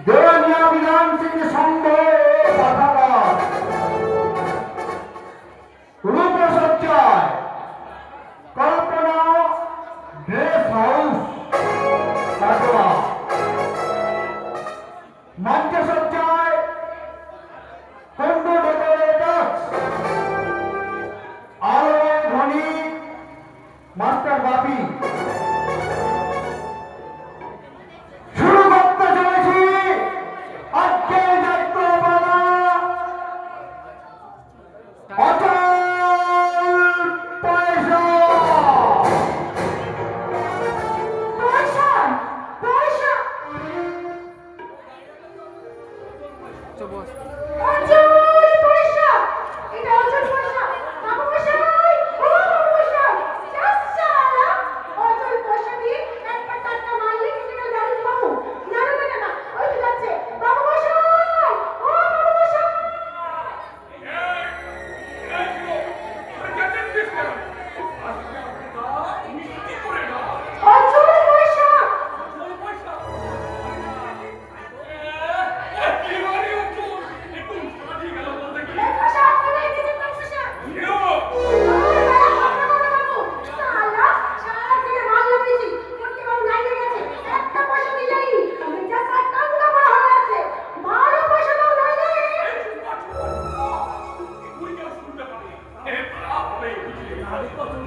দেওয়ানিয়া বিধান সিং সংঘ পাঠাগার রূপসজ্জায় Kalpana dress house Katwa মঞ্চসজ্জায় কুণ্ডু ডেকোরেটরস আলো ধ্বনি মাস্টার বাপি শুরু করতে চলেছি আজকের যাত্রাপালা অচল পয়সা। পয়সা পয়সা অচল পয়সা, এটা অচল পয়সা। বাবু মশাই, ও বাবু মশাই, চাচা অচল পয়সা দিয়ে একটা টাকা মারলে কেটে গেল গাড়ি বাবু। না না না না, ওই তো যাচ্ছে বাবু মশাই, ও বাবু মশাই। অচল পয়সা পয়সা আপনারা এসেছেন পয়সা।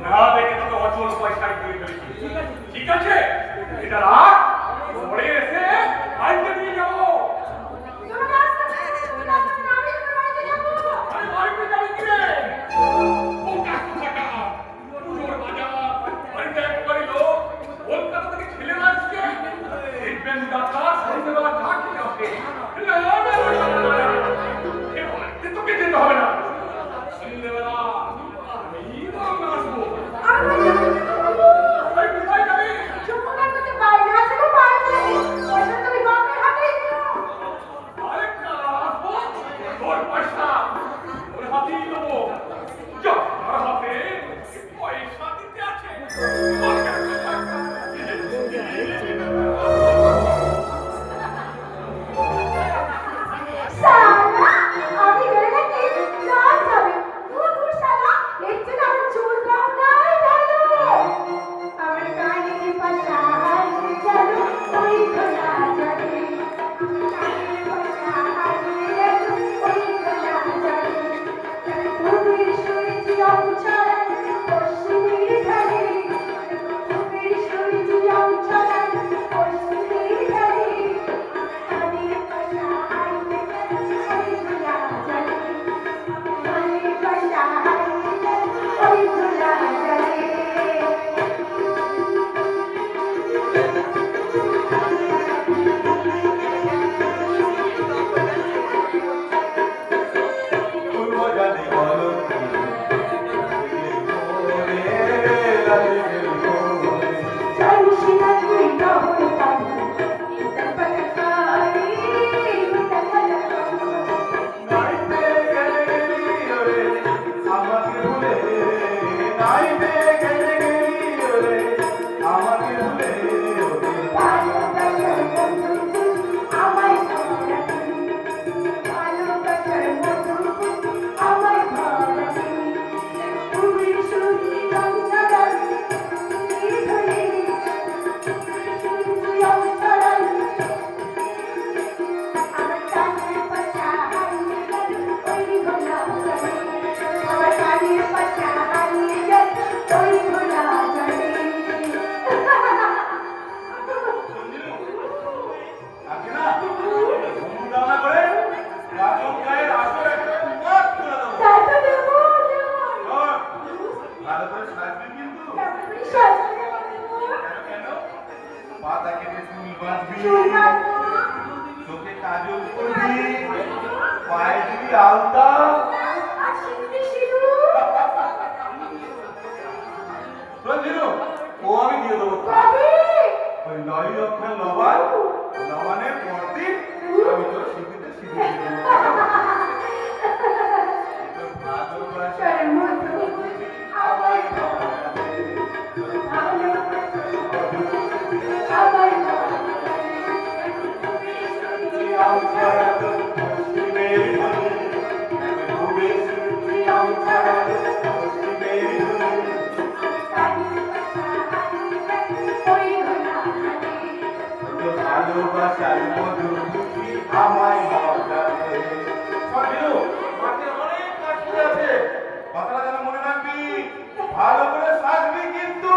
না দেখে তোকে অচল পয়সায় দিয়ে ফেলেছি। ঠিক আছে, এটা রাখ, পরে এসে বাড়িতে নিয়ে যাবো। আরে বাড়িতে যাবি কি রে? ও কাকু থাকা পুজোর বাজার বাড়িতে একবারই লোক কলকাতা থেকে ছেলে আসছে দেখবেন ডাক্তার সন্ধ্যেবেলা চা খেতে হবে। না না না বাড়িতে তোকে যেতে হবে না, সন্ধ্যেবেলা আমি বরং আসবো। আরে কোথায় যাবি? আরে আসবো, তোর পয়সা তোর হাতেই দেবো। যা, তার হাতে পয়সা দিতে আছে। চোখে কাজল করবি, পায়ে দিবি আলতা, ও আমি দিয়ে দেবো। ওই 9 অক্ষর লবান, লবানের পরদিন আমি তোর সিঁথিতে সিঁথি দিয়ে দেবো। ভালোবাসার মধু আমায় মজাবে। সবিরু, মাঠে অনেক কাজ পড়ে আছে। কথাটা যেন মনে রাখবি, ভালো করে সাজবি কিন্তু।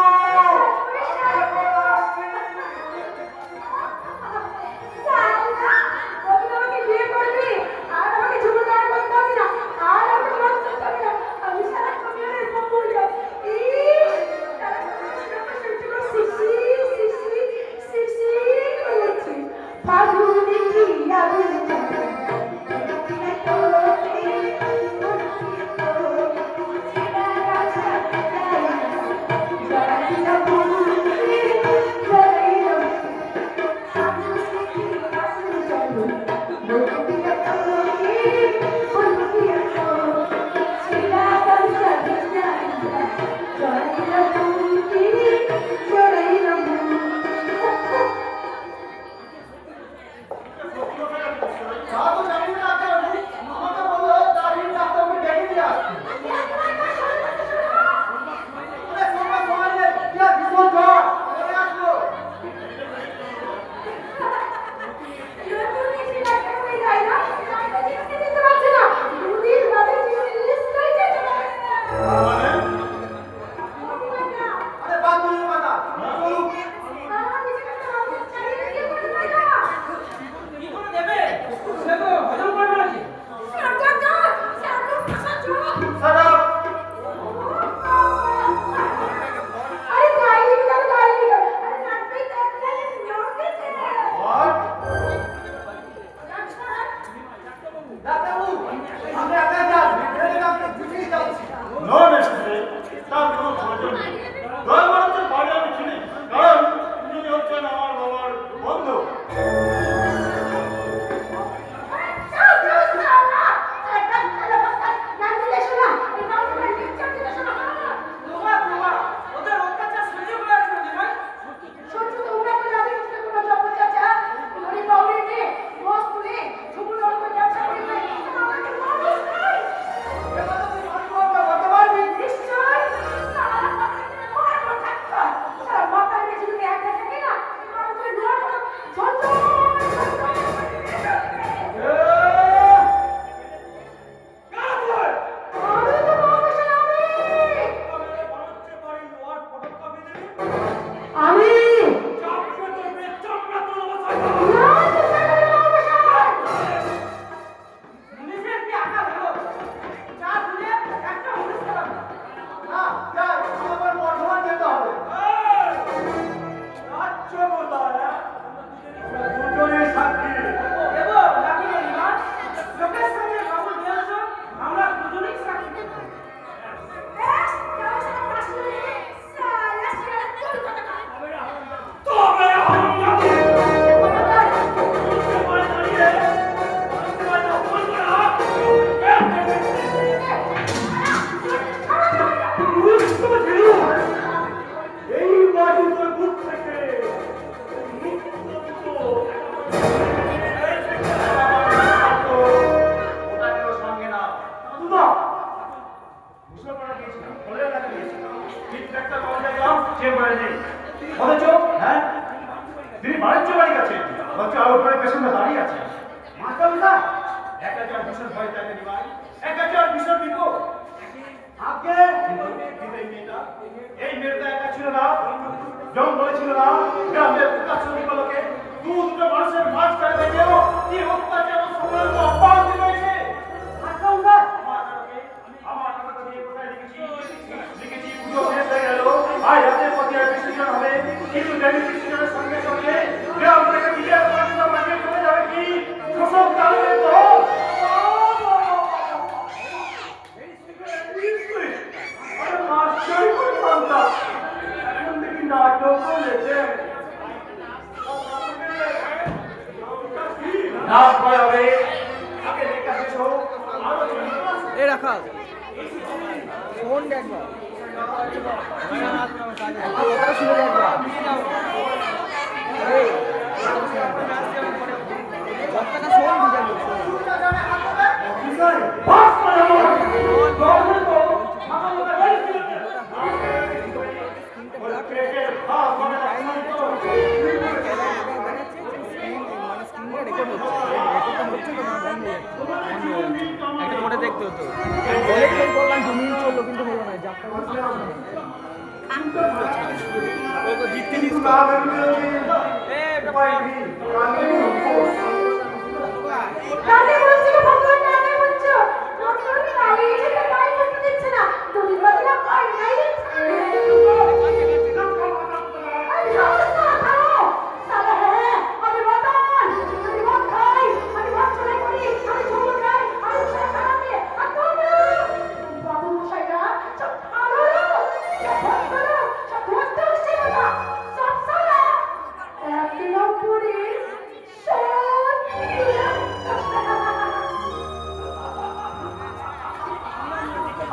কানে বলছিল ভগবান কানে বলছো ডক্টর কানে যেতে তাই করতে দিচ্ছে না তুমি বলছিলাম আর নাই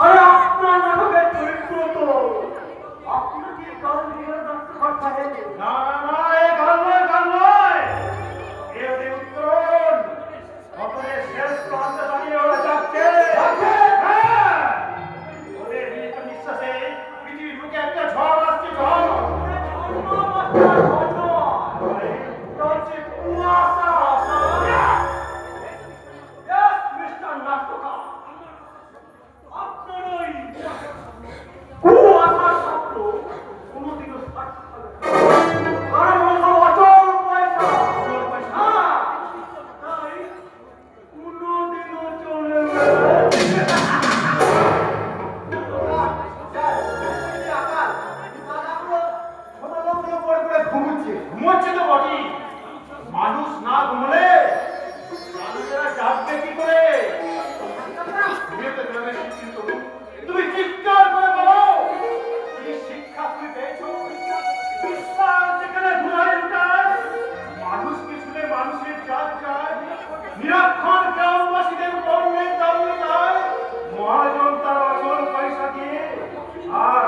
আরে আপনার নাটকের চরিত্র তো আপনার কি গান দিয়ে ডাক্তার করতে না না এ গান নয় এ ওদের উত্তরণ ওদের শেষ প্রান্তে দাঁড়িয়ে ওরা যাচ্ছে হ্যাঁ ওদের নিঃশ্বাসে পৃথিবীর বুকে একটা ঝড় আসছে ঝড় মিস্টার নাট্যকার আপনার ওই কুয়াশার শব্দ কোনোদিনও সার্থক হবে না। কারণ হলো অচল পয়সা। তাই কোনোদিনও চলবে না। ঘুমোচ্ছে তো বটেই। মানুষ না ঘুমলে মানুষেরা জাগবে কি করে? তুমি চিৎকার করে বলো কি শিক্ষা তুমি পেয়েছো? বিশ্বাস যেখানে ধুলাই উঠায় মানুষ পিছনে মানুষের জাত যায় নিরক্ষণ গ্রামবাসীদের কর্মে দাঁড়িয়ে যায় মহাজন তার অচল পয়সা দিয়ে আর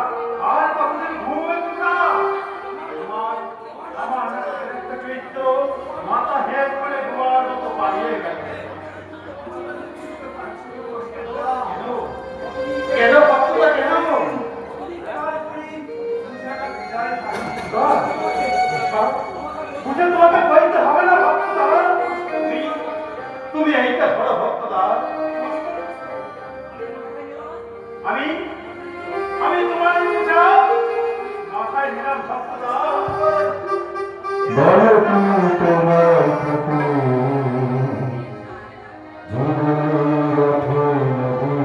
আর কতদিন ঘুমবে তোমরা? আমার একটা চরিত্র মাথা হেড করে ঘুমার মতো পালিয়ে গেছে। কেন ভক্তরা কেন বুঝে তোমাকে বলতে হবে না ভক্তদা তুমি এইটা ধরো ভক্তদা আমি আমি তোমার বুঝা মাথায় নিলাম ভক্তদা বলো তুমি তোমার প্রভু জীবনের রথে নদী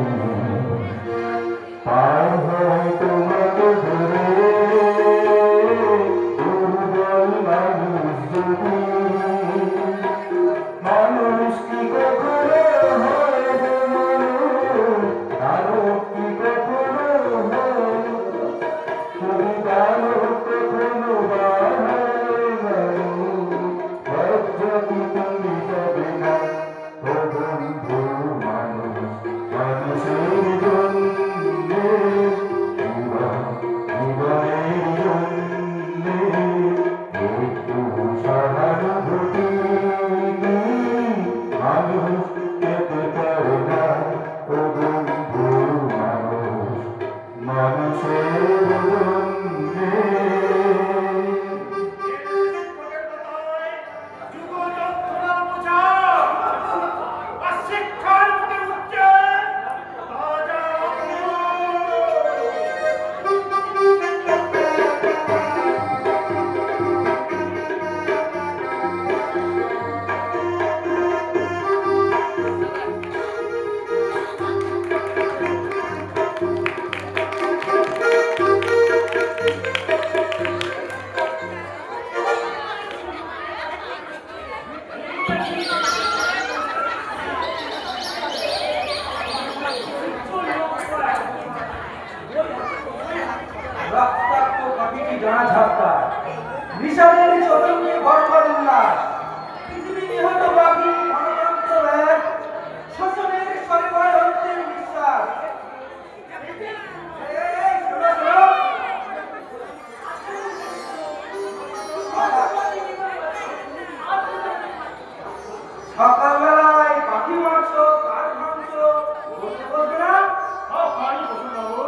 পার হয় তোমাকে ধরে দুর্বল মানুষ যদি মানুষ কি কখনো হয় আরো কি কখনো হয় তুমি জানো কখনো রক্তাক্ত পাখিটি জানা ঝাপটা বিশালের চতুর্থে বর্ষার উল্লাস পৃথিবী নিহত পাখি গণতন্ত্র ব্যাগ শাসনের সরকার অন্তিম বিশ্বাস সকালবেলায় পাখি মাংস কাঠ মাংস বলতে বলবে না পানি বসে যাবো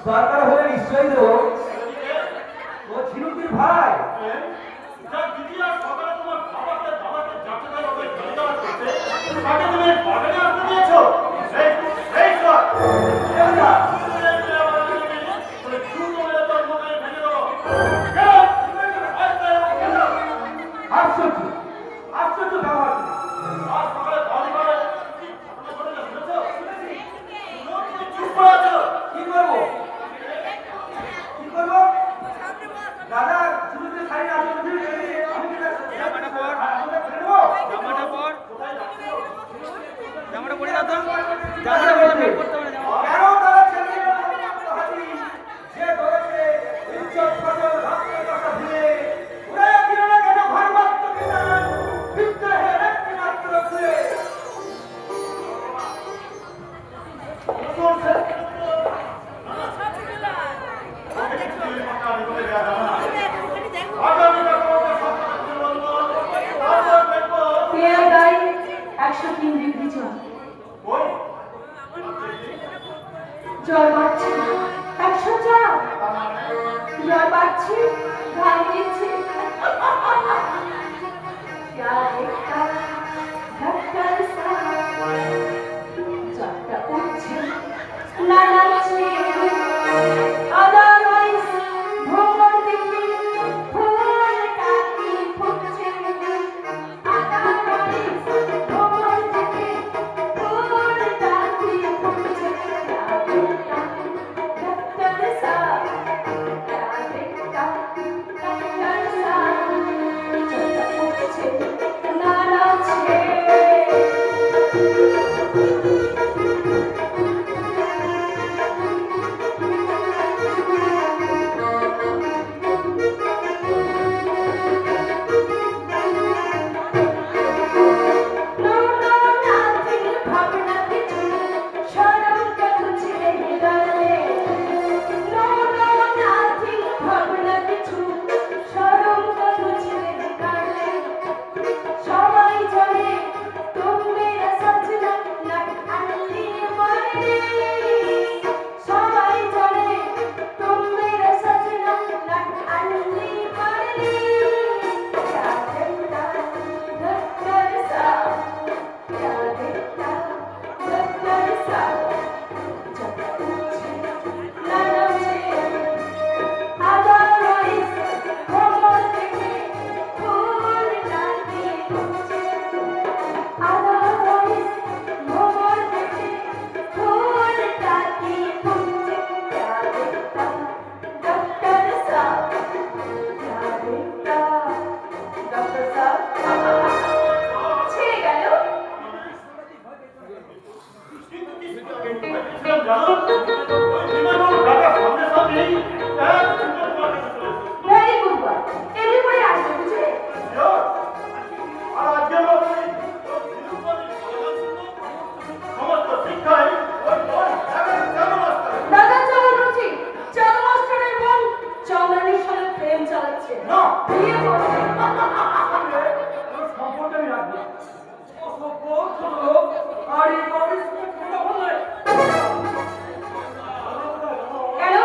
দরকার হলে নিশ্চয়ই দেবো ও ঝিনুকির ভাই তুমি বাগানে আসতে দিয়েছো এই এই জ্বর বাড়ছে, ঘামিয়েছে। क्या देखता ढक्कन सा জ্বরটা উঠছে, না নাচছে, otherwise ভ্রমর দিকে ফুলটাকে ফুটছে, otherwise ভ্রমর দিকে ফুলটাকে ফুটছে। ढक्कन सा क्या देखता ढक्कन सा জ্বরটা উঠছে, না নাচছে। No, no, nothing, ভাবনা কিছু, শরমটা ঘুচলে গেলে। No, no, nothing, ভাবনা কিছু, শরমটা ঘুচলে গেলে। সবাই জানে तुम मेरा सजना नट अल्ली मरने। সবাই জানে तुम मेरा सजना नट अल्ली मरने। क्या देखता ढक्कन सा क्या देखता ढक्कन सा জ্বরটা উঠছে, না নামছে, otherwise ভ্রমর থেকে ফুলটাকে ফুটছে, otherwise ভ্রমর থেকে ফুলটাকে ফুটছে। क्या देखता ढक्कन सा क्या देखता ढक्कन सा ছেড়ে গেল। ভেবেছিলাম জানো ওই বিমানও ঢাকা সামনে সামনেই এক সুন্দর তোমার কাছে চলেছে। ভেরি গুড বয়, এমনি করে আসবে বুঝলে। Sure? আর আজকে আমরা ওই বিরূপালী বাগান শুনবো। সমস্ত শিক্ষায় ওই কেন মাস্টার দাদা চন্দ্রজি চাঁদ মাস্টারের বোন চন্দ্রানীর সঙ্গে প্রেম চালাচ্ছে, না বিয়ে করছে। ওর সম্পর্কে আমি রাখবো না। অসভ্য ছোট লোক আর এই বাড়ির সঙ্গে কথা বলে কেন?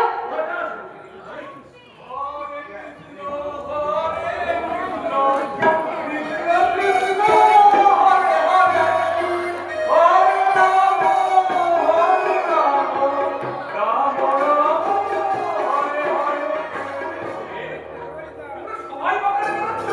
সবাই বাগানে বেরোচ্ছ?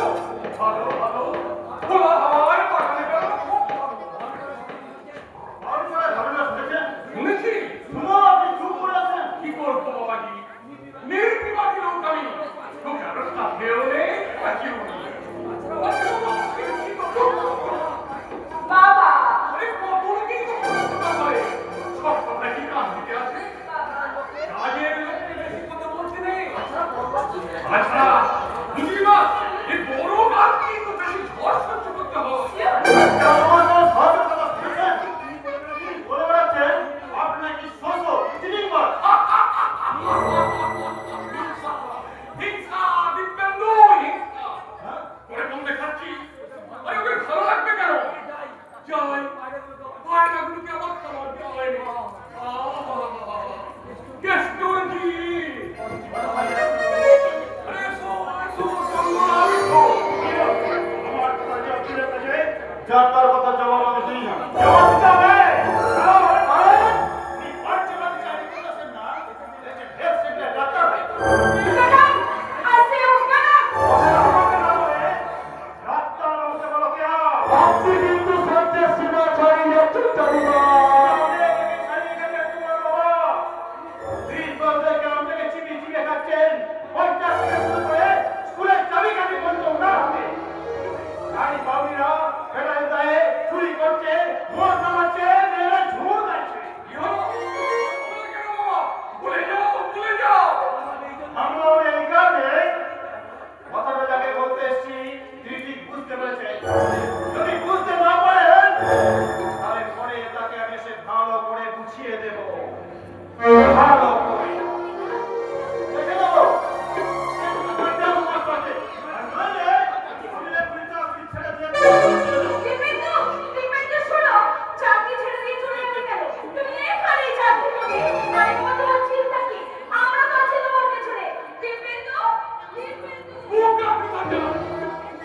বোকা বাজা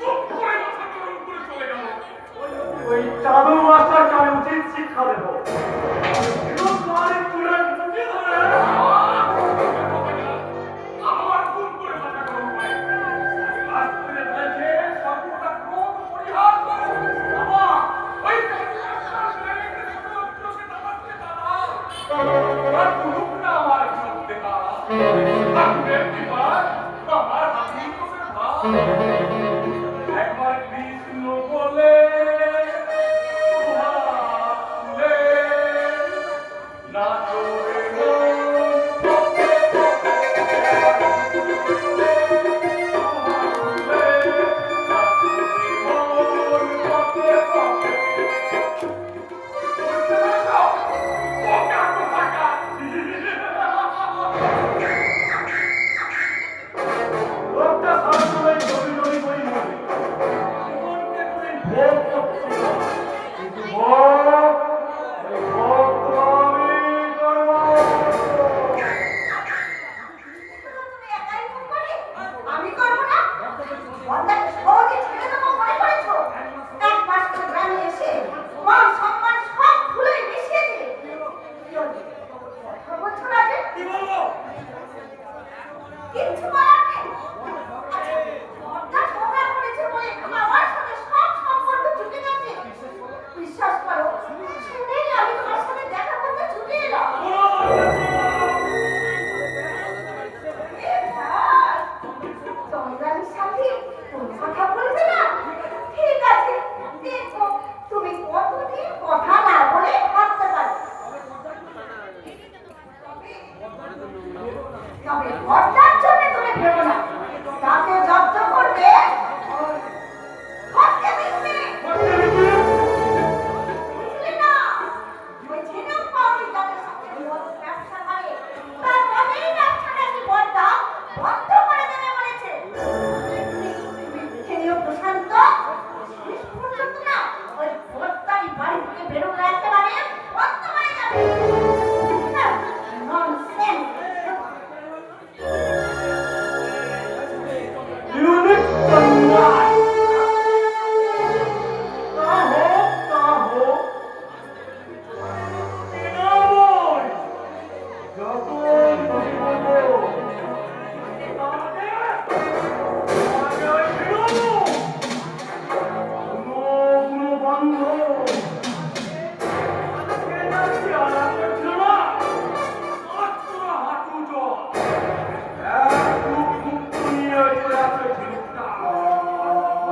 চুপ করে মাথা গরম করে চলে গেল। ওই চাদু মাস্টারকে আমি উচিত শিক্ষা দেবো। এরকম করে তুলে মুখে ধরে আমার খুন করে মাথা গরম হয়। আজ করে ফেলেছে সর্বদা ক্রোধ পরিহার করে। বাবা, ওই চোখে দাঁড়াচ্ছে দাদা। আর কুলুক না আমার চোখ দেখা। থাকবেন বিবাদ, আমার হাতি করে ভাব। একবার কৃষ্ণ বলে সুহাসলে না চোরে লোকটা সবসময় জমি জমি করে মরে। জীবনকে কোনোদিন ভোগ করছিল না। কিন্তু ভোগ, ওই ভোগ তো আমি করবো। তুমি একাই ফোন করলে? আমি করবো না? বন্দাকে সহজে ছেড়ে দেবো মনে করেছো? এক মাস ধরে গ্রামে এসে মান সম্মান সব ভুলে মিশিয়ে দিলে। কি হলো? কথা বলছো না যে? কি বলবো? কিচ্ছু বলার নেই। আচ্ছা, বন্যা ঝগড়া করেছে বলে আমার সাথে সব সম্পর্ক চুকে গেছে। বিশ্বাস করো, শুনেই আমি তোমার সাথে দেখা করতে ছুটে এলাম। এ ভাই, চন্দ্রানীর সাথে কোনো কথা বলবে না? ঠিক আছে, দেখো তুমি কতদিন কথা না বলে থাকতে পারো। তবে বর্ষার জন্য তুমি ভেবো না, তাকে জব্দ করবে হত্যা দিবে। বুঝলি না? ওই ঝিনুক পাউরি যাদের সাথে মদ ব্যবসা করে, তার মদেরই ব্যবসাটাকে বর্ষা বন্ধ করে দেবে বলেছে। তুমি দেখে নিও প্রশান্ত, শেষ পর্যন্ত না ওই বর্ষারই বাড়ি থেকে বেরোলে একেবারে বন্ধ হয়ে যাবে। ননসেন্স। ইউনিক চন্দ্রায়। তা হোক, তা হোক। এটা নয়। যত খুশি বলবো। আগে ওই বেরোবো। কোনো বন্ধ। আজকে যাচ্ছি, আর আজকে ছিল না। মাত্র হাঁটু জল। এক বুক মুক্ত নিয়ে ওই যে রাত্রে ঝিনুকটা।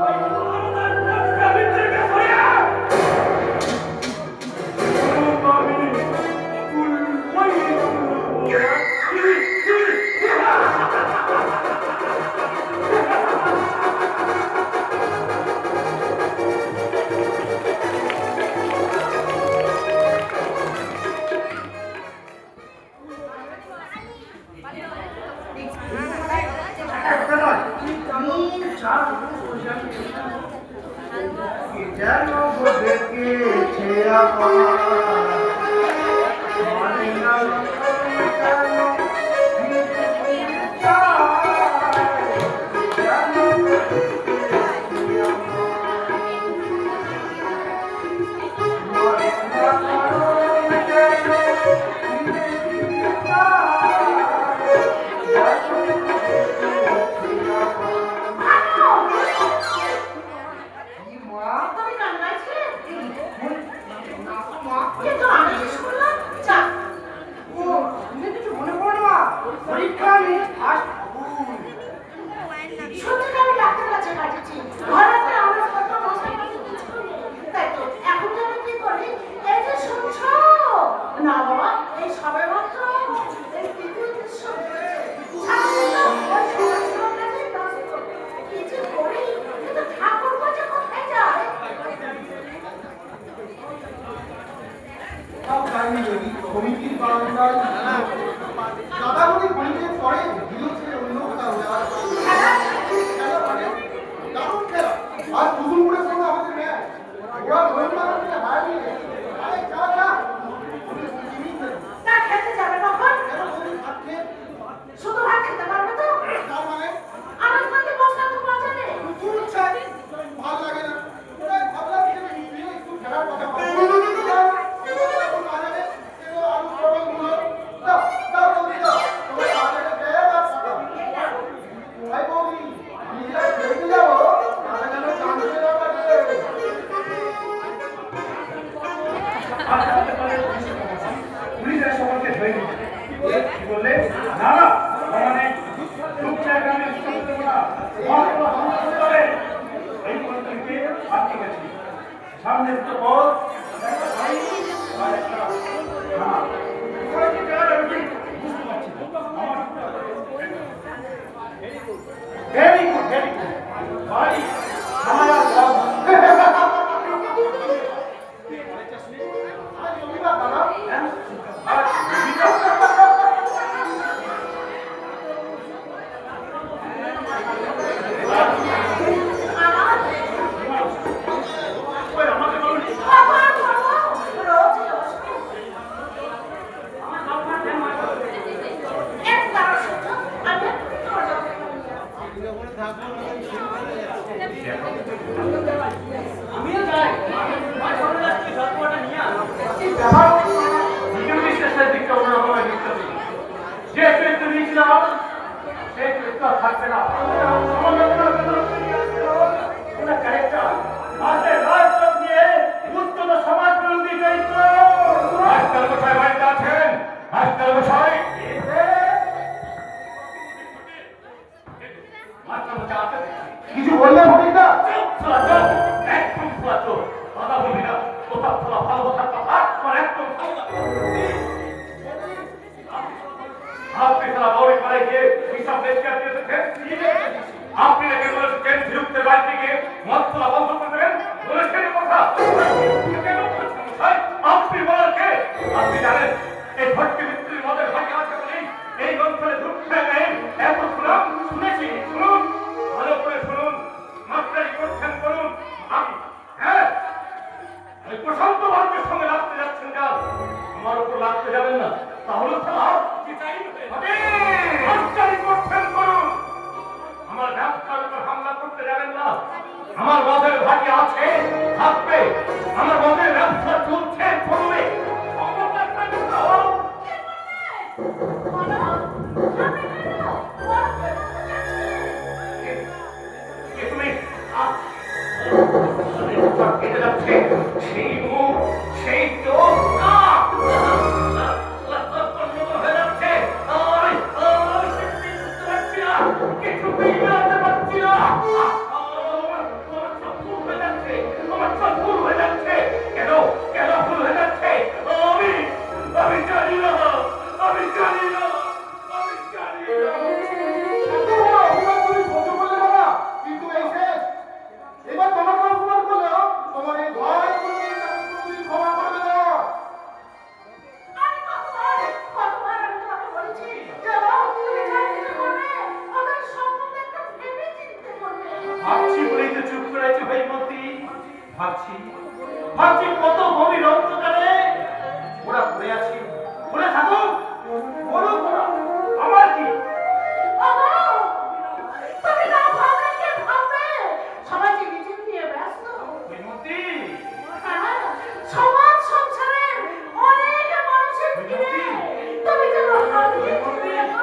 ওই আমাদের বক্সটা ভিতরে সরিয়ে। ঝিনুক আমি তুলবই তুলবো। যেন দেখেছে আমার মানে না কেন তুমি কান্নায় ছিলে? সামনে দুটো পথ আর একটা কোথায় যে যায় আমি ঠিক বুঝতে পারছি না। আমার ভেরি গুড ভাই আমার আর যাব না। আজ রবিবার দাদা, হ্যাঁ? আজ রবিবার। ওই আমাকে বলুন আমিও যাই আর সবাই যাচ্ছি জলপোয়াটা নিয়ে আসো ডিউটি শেষের দিকটা অন্যরকম দিকটা যে চরিত্র নিয়েছিলাম সেই চরিত্র থাকবে না। ক্যারেক্টার আছে রাজপথ নিয়ে উত্তম সমাজ বিরোধী চরিত্র। আজকাল কোথায় বাড়িতে আছেন? আজকাল কোথায়? কিছু বললে বলি না একদম ফুলাচো কথা বলবি না। কোথাও তোলা ভালো কথা একদম ভালো না। আপনি তারা বড় করে গিয়ে হিসাব দেখে দিয়েছেন। আপনি নাকি বলেছেন বিরুদ্ধে বাড়িতে গিয়ে মদ তোলা বন্ধ করে দেবেন বলেছেন কথা। আপনি বলার কে? আপনি জানেন এই ভট্টি মিত্রের মদের ভাগে আছে বলেই এই অঞ্চলে ঢুকতে নেই এত সুনাম শুনেছি। শুনুন, ভালো করে শুনুন, মাস্টারি করছেন করুন। হ্যাঁ, ওই প্রশান্ত বাবুর সঙ্গে লাগতে যাচ্ছেন যান, আমার উপর লাগতে যাবেন না। তাহলে তো মাস্টারি করছেন করুন, আমার ব্যবসার উপর হামলা করতে যাবেন না। আমার মদের ভাটি আছে, থাকবে। আমার মদের ব্যবসা চলছে, চলবে। তুমি কেটে যাচ্ছে সেই মুখ, সেই চোখ হয়ে যাচ্ছে। কিছুতেই বেরোতে পারছি না। আমার সব ভুল হয়ে যাচ্ছে, আমার সব ভুল হয়ে যাচ্ছে। কেন কেন ভুল হয়ে যাচ্ছে? আমি জানি না, আমি জানি না, আমি জানি না। তুমি সহ্য করলে বাবা, কিন্তু এই শেষ। এবার তোমাকে অপমান করলে তোমার এই ভাই কোনোদিন ক্ষমা করবে না। আমি কতবার আমি তোমাকে বলেছি যে বাবা তুমি যা কিছু করবে ওদের সম্বন্ধে একটু ভেবে চিন্তে করবে। ভাবছি বলেই তো চুপ করেছি ভাইমতি। ভাবছি কত গভীর অন্ধকারে ওরা পড়ে আছে। পড়ে থাকুক, বলুক ওরা, আমার কি? ওগো, তুমি না ভাবলে কে ভাববে? সবাই যে নিজের নিয়ে ব্যস্ত। ভাইমতি, হ্যাঁ, সমাজ সংসারের অনেক মানুষের ভিড়ে তুমি যেন হারিয়ে যেতে না।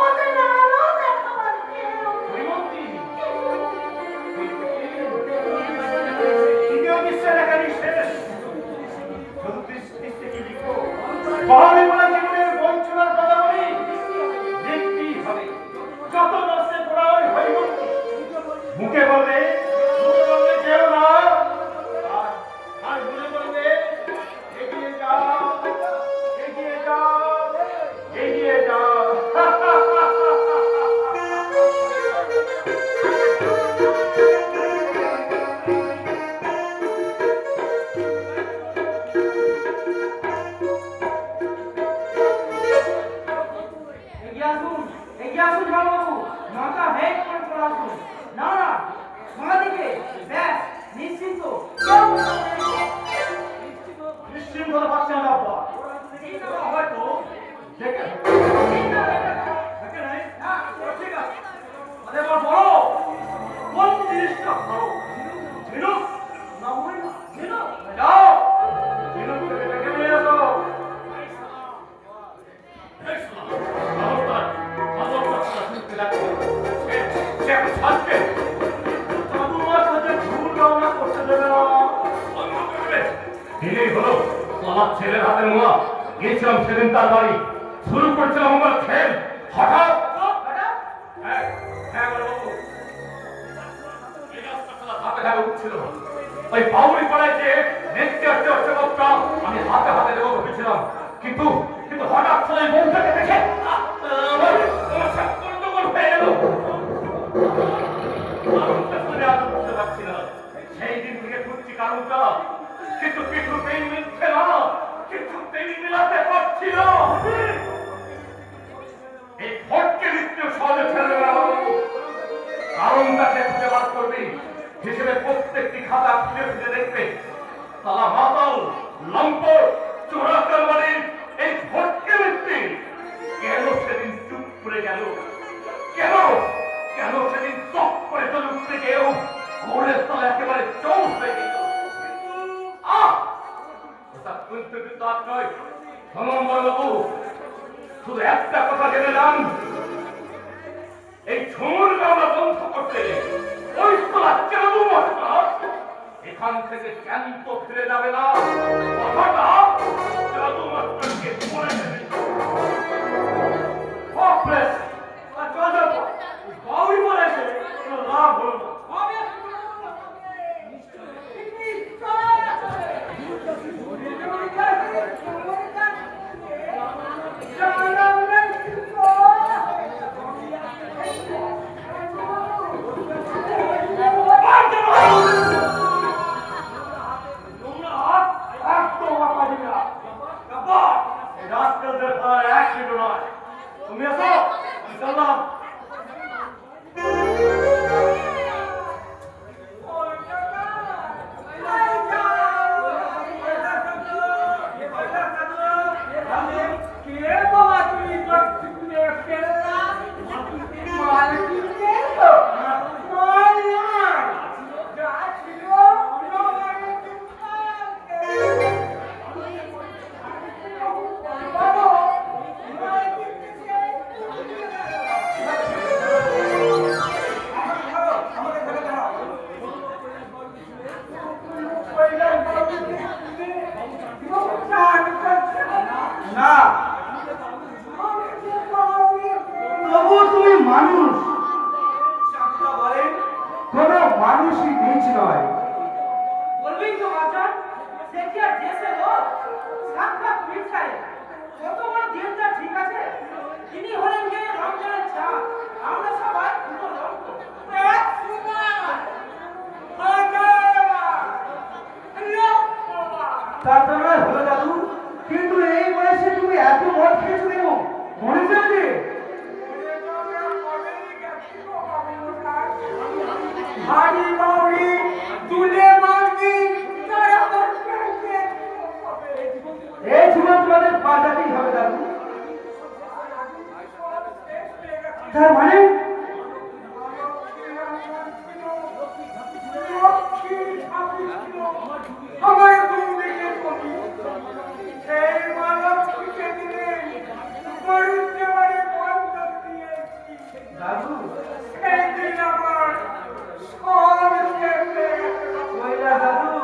ওদের আলো দেখাবার কেউ নেই। ভাইমতি, দ্বিতীয় বিশ্বের একাডি শেষ। চৌত্রিশ থেকে লিখো, পাহাড়ে বলা জীবনের বঞ্চনার কথা বলি দেখতেই হবে। যত নষ্টে পড়া ওই ভাইমতি মুখে বলবে কেউ না, আর মনে বলবে এগিয়ে যাও, এগিয়ে যাও, এগিয়ে যাও। এগিয়ে আসুন বাবু, মাথা হেড করে চলে আসুন। না না, সমাধিকে ব্যাস নিশ্চিন্ত। নিশ্চিন্ত হতে পারছেন না বাবা। হয়তো দেখে নাই। ঠিক আছে, আরে আমার বড় কোন জিনিসটা ভালো ঝিনুক না হয় না। ঝিনুক যাও, ঝিনুক থেকে ডেকে নিয়ে আসো। তোমার সাথে ভুল রওনা করতে দেবে না। দিনেই হলো আমার ছেলের হাতের মোয়া। গিয়েছিলাম সেদিন তার বাড়ি, শুরু করছিলাম আমার খেল। হঠাৎ হ্যাঁ, হ্যাঁ, বড়বাবু। এই রাস্তাটা ধাপে ধাপে উঠছিল। ওই বাউরি পাড়ায় যে দেখতে আসতে হচ্ছে কতটা আমি হাতে হাতে দেবো ভেবেছিলাম, কিন্তু কিন্তু হঠাৎ করে এই বউটাকে দেখে আমার সব গন্ডগোল হয়ে গেল। কারণটা শুনে আর বুঝতে পারছি না। সেই দিন থেকে খুঁজছি কারণটা, কিন্তু কিছুতেই মিলছে না, কিছুতেই মিলাতে পারছি না। এই ভোটকে নিত্য সহজে ছেড়ে দেওয়া কারণটা সে খুঁজে বার করবি হিসেবে প্রত্যেকটি খাতা খুঁজে খুঁজে দেখবে। তারা মাতাল লম্পট চোরাচার বাড়ির এই ভোটকে মিথ্যে কেন সেদিন চুপ করে গেল? কেন কেন সেদিন চপ করে চলে উঠতে গেও ঘোরের তলা একেবারে চৌ হয়ে গেল? কিন্তু আর নয় বাবু, শুধু একটা কথা জেনে যান, এই ঝুমুর গাওয়া বন্ধ করতে ওই তোলা চালু মশলা এখান থেকে জ্ঞান্ত ফিরে যাবে না। কথাটা চালু মাস্টারকে বলে দেবে। বাউরি বলেছে লাভ হলো না। তুমি আসো, চললাম। না, তবু তুমি মানুষ। কোন মানুষই নিচ নয়। বলবেন তো বাজার সে কি আর দেশে লোক সাক্ষাৎ পীরসাহেব কত বড় দিনটা ঠিক আছে। তিনি হলেন যে রমজানের চাঁদ, আমরা সবাই পুরো রক্ত এক সুমার তারপরে হলো দাদু, কিন্তু এই বয়সে তুমি এত মদ খেয়েছো কেন? মনে যাবে ভারী বাউরি তুলে মারবি তারা এই জীবন তোমাদের পাল্টাতেই হবে দাদু। তার মানে আমার দুর্নীতি করি সেই মানব শিখে দিলে মরুতে বাড়ি বন্ধ দিয়েছি দাদু সেই দিন আমার সব শেষে কইলা দাদু,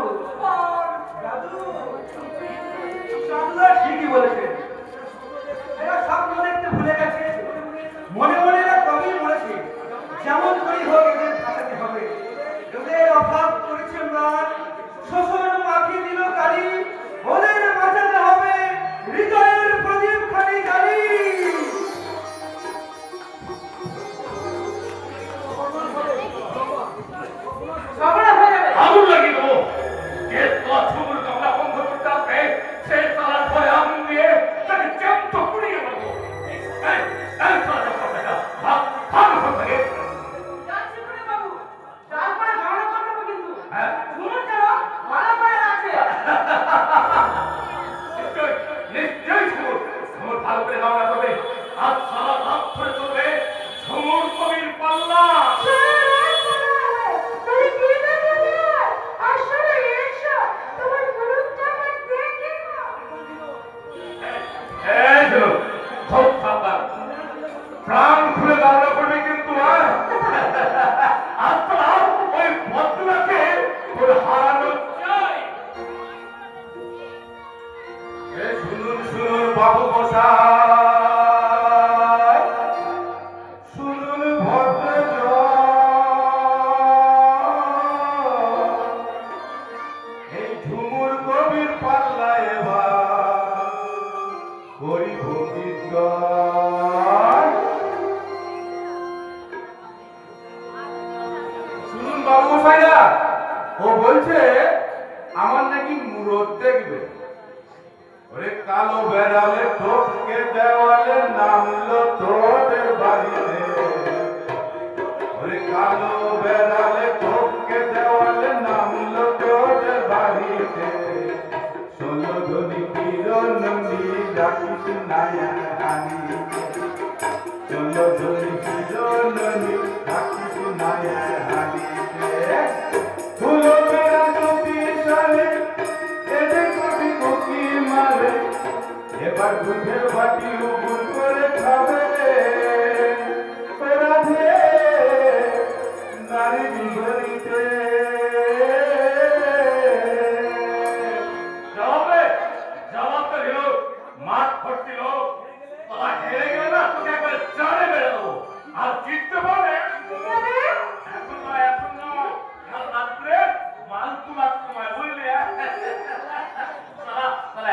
দাদু সামলা ঠিকই বলেছে। এরা স্বপ্ন দেখতে ভুলে গেছে, মনে মনে এরা কবি বলেছে যেমন করি হোক এদের ফাঁসাতে হবে। এদের অভাব করেছে ম্লান, শোষণ মাখিয়ে দিল কালি, ওদের বাঁচাতে হবে হৃদয়ের প্রদীপ খালি জ্বালি। ঝগড়া হয়ে যাবে। আগুন লাগিয়ে দেবো। যে তোলা ঝুমুর গাওয়া বন্ধ করতে আসবে সে তারা ভয়ে আগুন দিয়ে তাকে জ্যান্ত পুড়িয়ে মারবো। এই তোলা যখন দেখা ভাগ ভাগ ওখান থেকে। যাচ্ছি করে বাবু, তারপরে ঝগড়া করবো কিন্তু হ্যাঁ শুনুন ও বলছে আমার নাকি মুরত দেখবে। ওরে কালো বেড়ালে ঠোপকে দেওয়ালে নামলো তোদের বাড়িতে। ওরে কালো বেড়ালে ঠোপকে দেওয়ালে নামলো তোদের বাড়িতে। 16 ধনী কিরণ রাখিস নায়া হানি। 16 ধনী কিরণ রাখিস নায়া হানিতে। ফুলো বেড়া টুপি সারে এদের কবি মুখি মারে। এবার দুধের বাটি উগুল করে খাবে। রাধে নারী বিভরিতে। জবাব তো দিল, মাঠ ভর্তি লোক। তোরা হেরে গেলে না তোকে একবার জানে বেড়ে দেবো। আর জিততে পারলে এখন নয় কাল রাত্রে মালতু মাত্রমায় বুঝলি? তারা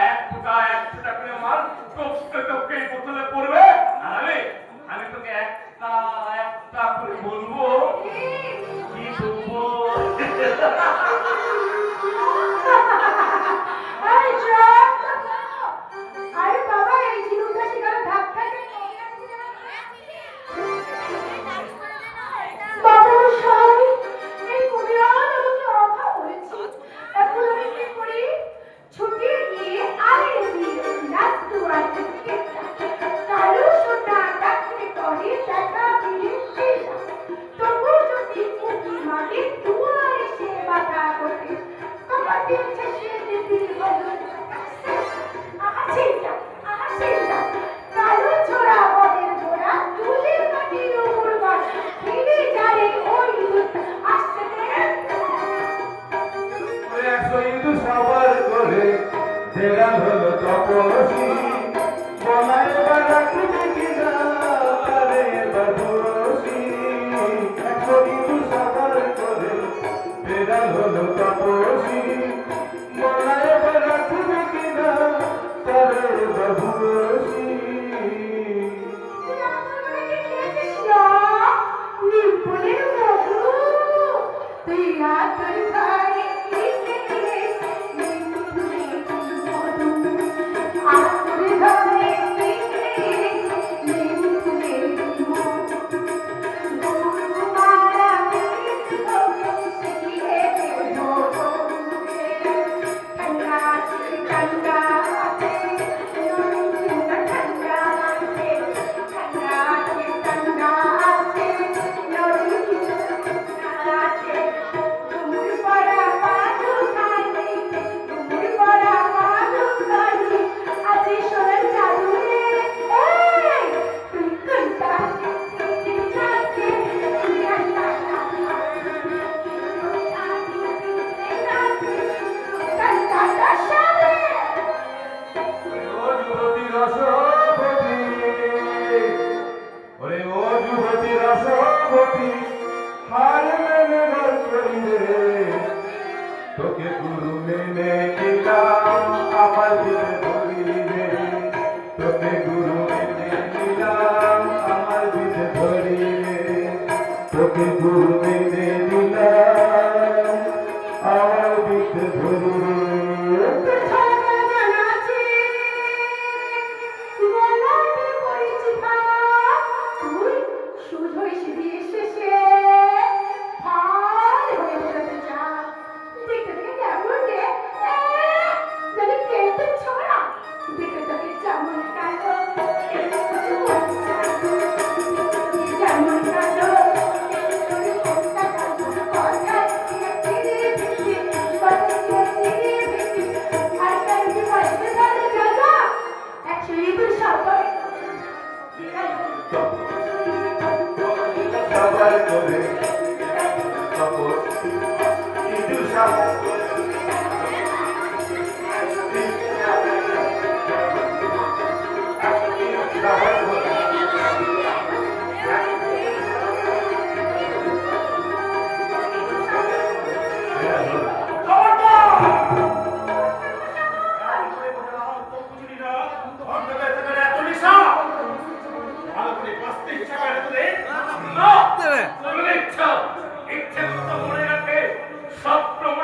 1 ফুটা 1 ফুটা করে মাল টপকে টপকে এই বোতলে পড়বে। আর আমি তোকে একটা একটা করে বলবো কি বলবো। আরে চুপ! আরে বাবা, এই ঝিনুকটা সেখানে ধাক্কা খেয়ে বাবা মশাই, এই কুমিরান আমাকে কথা বলেছে। এখন আমি কি করি? ছুটি গিয়ে আরে দিয়ে লাট্টু আনতে কালো সোনা ডাকতে করে দেখা দিয়ে এসা। তবু যদি উকি মারে দুয়ারে সে বাধা করতে কমা দিয়েছে সে দিদি বলো আহাসিটা কালো ছোড়া বদের গোড়া তুলে কাটির উপর বাস ফিরে যারে ওই আসতে ওরে 100 ইন্দু সবার করে দেগাল হলো তপসী। বনায় এবার রাখবে কিনা তারে এবার দোষী। 100 ইন্দু সবার করে দেগাল হলো তপসী। বনায় এবার রাখবে কিনা তারে এবার দোষী। তুই আমার মনে খেয়েছিস না? নিপুণের মধু তুই আতর ঘরে লিখে দিয়েছিস নিপুণের মধু। আতর ঘরে লিখে দিয়েছিস নিপুণের মধু। গুরু মারা মিলিত তোকে শিখিয়ে দেবো। ঠান্ডা আছে ঠান্ডা আছে ঠান্ডা ঠান্ডা আছে ঠান্ডা আছে ঠান্ডা আছে নদী ঠান্ডা আছে। ঘুমুর পড়া বাজু খালি ঘুমুর পড়া বাজু খালি আছে সোনার জাদু রে। এই তুই কোনটা নাচে তুই আন্না কান্তা সাবে। ও যুবতী রসবতী, ওরে ও যুবতী রসবতী, হার মেনে ঘর করিলে তোকে গুরু মেনে নিলাম আমার দিলে ধরিলে। তোকে গুরু মেনে নিলাম আমার দিলে ধরিলে। তোকে গুরু মেনে নিলাম আমার দিলে ধরিলে। তোর ছলনা জানা আছে গলাটি পড়েছি ভার। তুই শুধুই বিয়ে শেষে ফাল হয়ে বেরোতে যা। দেখতে দেখতে কেমন রে জানি কেটে ছড়া। দেখতে তোকে যেমন কালো যেমন কালো তোর কোনটা কালো কথা দিয়ে ফিরে ফিরে কথা দিয়ে ফিরে ফিরে আর কালকে বাজবে তাহলে যা 100 ইঁদুর সবাই সবার করে তপস্বী ইঁদু সবার ইচ্ছে কথা মনে রাখে সব প্রমাণ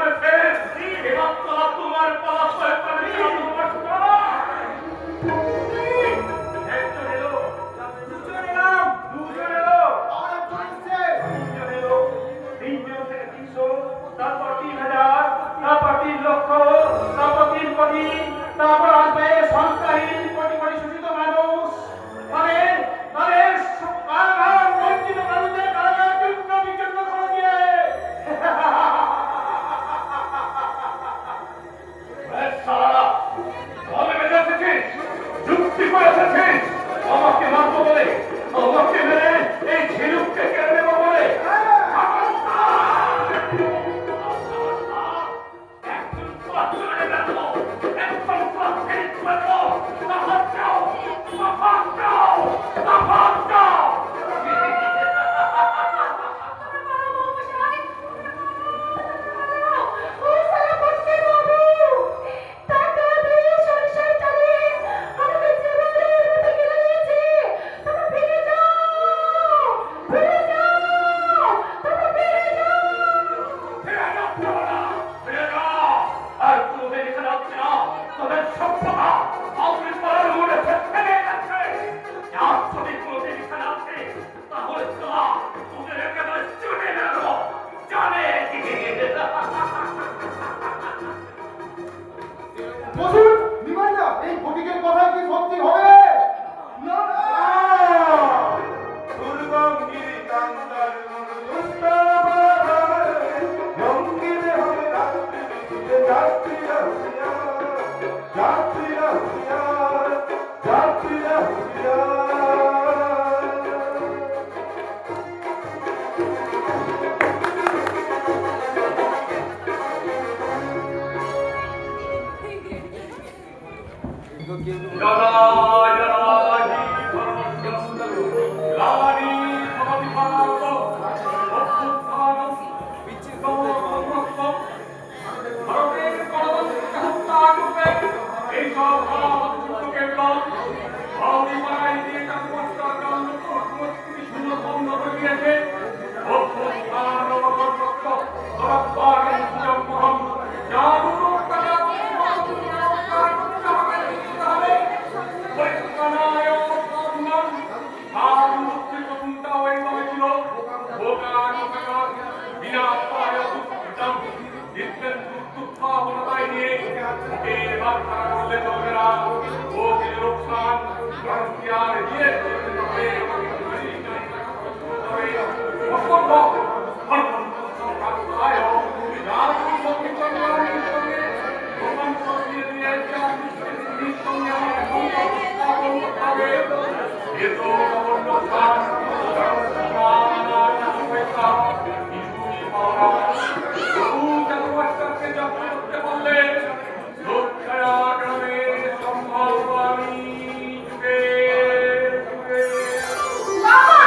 বাবা,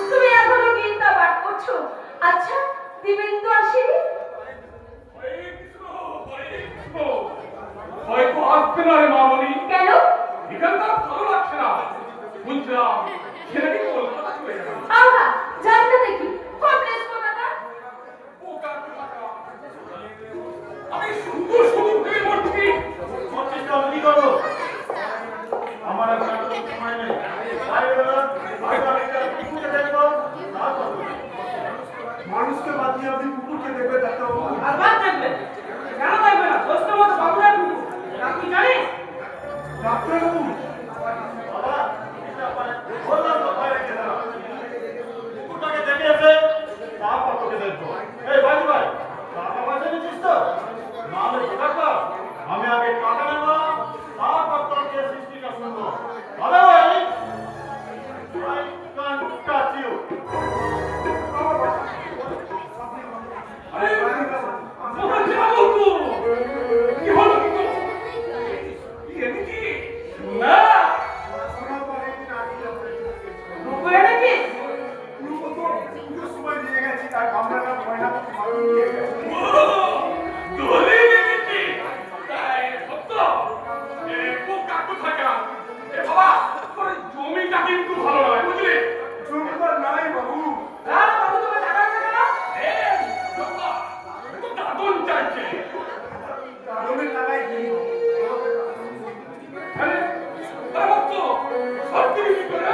তুমি এখনো গীতা পাঠ করছো? আচ্ছা, দিবেন্দু আসেনি? হয়তো আসবে না রে মামনি। কেন? এখানকার ভালো লাগছে না। বুঝলাম ছেলেকে কলকাতা চলে যাবে। আহা, যান না দেখি। কমপ্লেক্স কলকাতা। আমি সুন্দর সুন্দর করে মরছি। পঁচিশটা অবধি করো। আমার আর সময় নেই। বাইরে বেরো, হয়তো আমি একটা কুকুরকে দেখবো, তারপর মানুষকে বাদ দিয়ে আপনি কুকুরকে দেখবে ডাক্তারবাবু? আর বাদ দেখবে কেন দেখবে না? দোষটা মতো বাবুরা কুকুর আপনি জানেন? ডাক্তারবাবু, বাবা, এটা বললাম তো ভয় রেখে দাও। কুকুরটাকে দেখে এসে তারপর তোকে দেখবো। এই বাড়ি ভাই, টাকা পয়সা নিচ্ছিস তো? নাহলে টাকা আমি আগে টাকা নেবো, তারপর তোর যে সৃষ্টিটা শুনবো। Otherwise, I can't touch you. আরে মোহন যাবো তো। কি হলো কিন্তু? কি না কুকুর এনেছিস? সময় দিয়ে গেছি, তার কামড়াটা ময়না দিয়ে গেছে। দলে নেমেছি। তাই সত্য বোকা কোথাকা। এ বাবা তোর জমিটা কিন্তু ভালো নয় বুঝলি? জমিদার নাই বাবু। না বাবু তোমার টাকা দেবে না? এ বাবা তো দাদন চাইছে। জমির টাকায় কিনবো। আরে আরে তো সত্যি কি করে?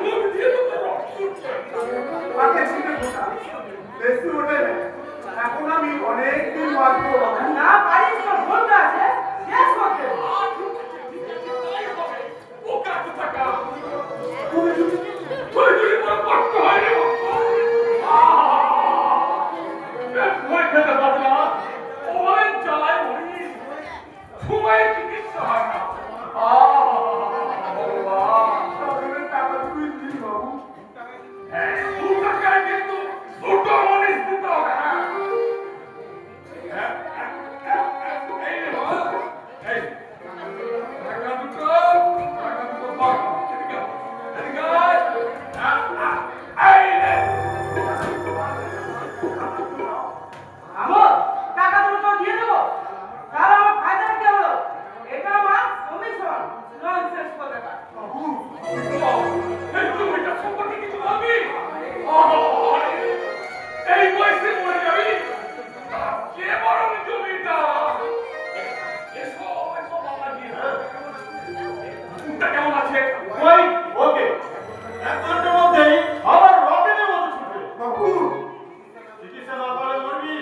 মুখ দিয়ে তো তোর রক্ত উঠছে। তাকে ছিঁড়ে ফোটা। বেশি ওঠে না। এখন আমি অনেকদিন বাঁচবো বাবু। না পারিস তোর ভোটটা আছে শেষ করতে। তাই হবে। বোকা কোথাকা। তুই যদি বড় কষ্ট হয় রে ভয় খেতে পারবে না। ওই জ্বালায় মরি। সময় চিকিৎসা হয় না। ভগবান। তাদের টাকা তুই দিস বাবু। দু টাকায় কিন্তু দুটো মনিস দিতে হবে না। এই রে বাবা, এই টাকা দুটো বাবা, এদিকে আয়, এদিকে আয়। এই রে। আমো টাকা দুটো দিয়ে দেবো। তাহলে আমার ফায়দা কি হলো? এটা আমার কমিশন। ননসেন্স কথা। বাবু, এই জমিটা সম্পর্কে কিছু বলবি? এই বয়সে মরে যাবি? কে বরং জমিটা? এসো এসো বাবা দিয়ে কুকুরটা কেমন আছে? ওই, ওকে। 1 ঘন্টার মধ্যেই আবার রকেটের মতো ছুটবে। বাবু, চিকিৎসা না করে মরবি।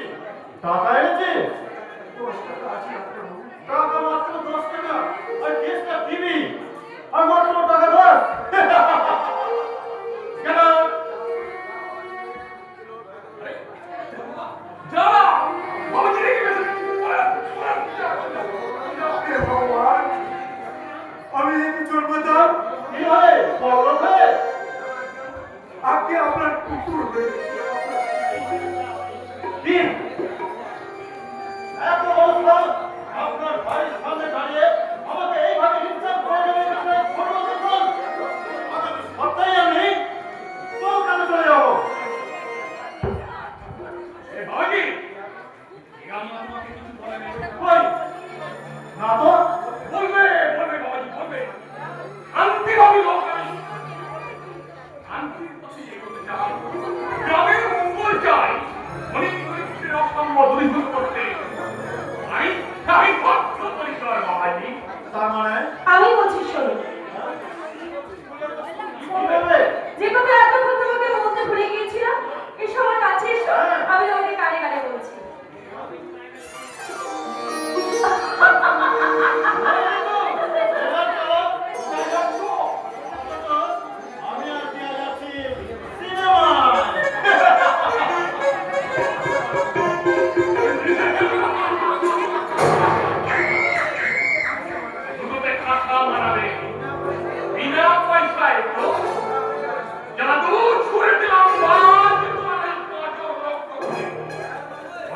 টাকা এনেছিস? 10 টাকা আছে ডাক্তারবাবু। টাকা মাত্র 10 টাকা। আর কেসটা দিবি। আর মাত্র টাকা 10। কেন? যা বাবাজি রেখে গেছে। হে ভগবান, আমি যদি চোর পেতাম, কি হয়? বড় হয়ে? আজকে আপনার কুকুর হয়ে দিন। এত বড় সাহস, আপনার বাড়ির সামনে দাঁড়িয়ে আমাকে এইভাবে হিংসা